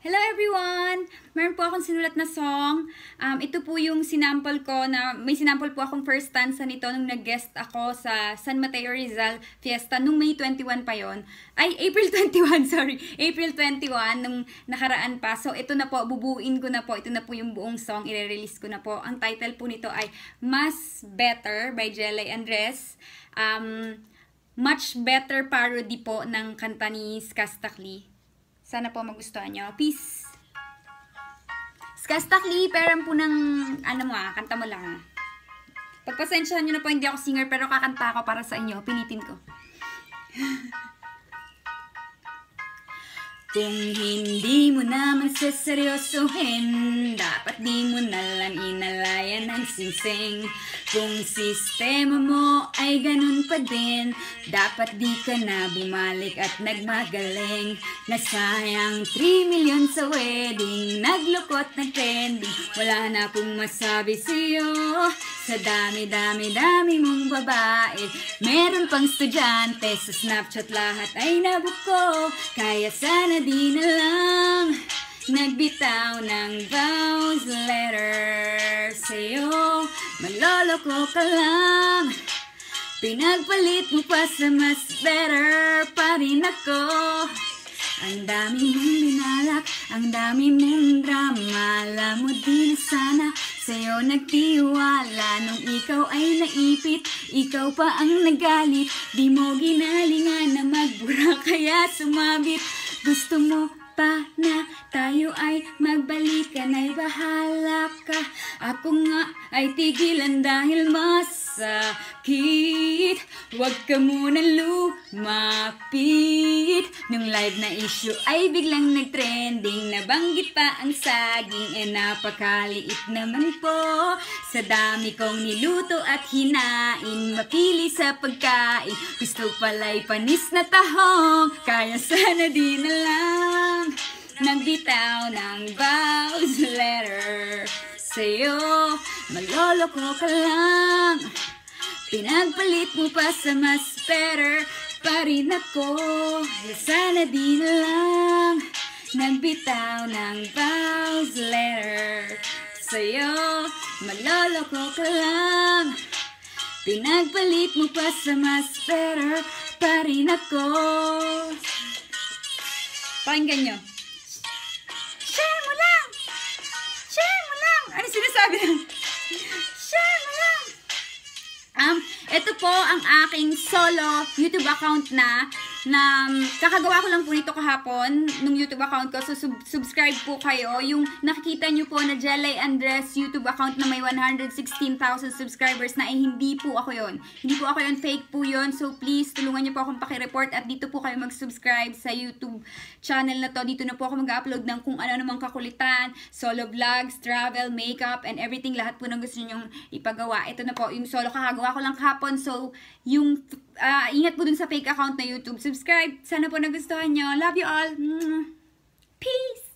Hello everyone! Meron po akong sinulat na song. Ito po yung sinample ko na may sinample po akong first stanza nito nung nag-guest ako sa San Mateo Rizal Fiesta nung May 21 pa yon. Ay, April 21, sorry. April 21 nung nakaraan pa. So ito na po, bubuin ko na po. Ito na po yung buong song, i-release ko na po. Ang title po nito ay Mas Better by Jelay Andres. Much better parody po ng kanta ni Skastakli. Sana po magustuhan nyo. Peace! Skastakli, peram po ng, kanta mo lang. Pagpasensyahan nyo na po, hindi ako singer, pero kakanta ako para sa inyo. Pilitin ko. Kung hindi mo naman seseryosohin, dapat di mo nalang inalayan ang singsing. Kung sistema mo ay ganun pa din, dapat di ka na bumalik at nagmagaling. Nasayang 3 million sa wedding, naglukot na trending. Wala na akong masabi sa'yo, sa dami-dami-dami mong babae. Meron pang estudyante, sa Snapchat lahat ay nabuko. Kaya sana di na lang nagbitaw ng vows letter sa'yo. Maloloko ka lang, pinagpalit mo pa sa mas better pa rin ako. Ang dami mong binalak, ang dami mong drama. Alam mo di na sana sa'yo nagtiwala nung ikaw ay naipit, ikaw pa ang nagalit. Di mo ginalingan na magbura kaya sumabit. Gusto mo pa na tayo ay magbalikan, ay bahala ka. Ako nga ay tigilan dahil masakit. Huwag ka muna lumapit. Nung live na issue ay biglang nag-trending, nabanggit pa ang saging, napakaliit naman po. Sa dami kong niluto at hinain, mapili sa pagkain. Gusto pala'y panis na tahong, kaya sana di na lang nagbitaw ng vows letter sa'yo. Maloloko ka lang, pinagpalit mo pa sa mas better pa rin ako. Sana di na lang nagbitaw ng vows letter sa'yo. Maloloko ka lang, pinagpalit mo pa sa mas better pa rin ako. Pakinggan nyo. Share mo lang! Share mo lang! Ano sinasabi lang? Share mo lang! Ito po ang aking solo YouTube account na kakagawa ko lang po nito kahapon nung YouTube account ko. So subscribe po kayo. Yung nakikita nyo po na Jelay Andres YouTube account na may 116,000 subscribers na ay hindi po ako yon. Hindi po ako yon, fake po yon. So please tulungan nyo po akong pakireport at dito po kayo mag-subscribe sa YouTube channel na to. Dito na po ako mag-upload ng kung ano namang kakulitan, solo vlogs, travel, makeup, and everything. Lahat po ng gusto nyo ipagawa. Ito na po yung solo kakagawa ko lang kahapon. So yung ingat po dun sa fake account na YouTube. Subscribe. Sana po nagustuhan nyo. Love you all. Peace!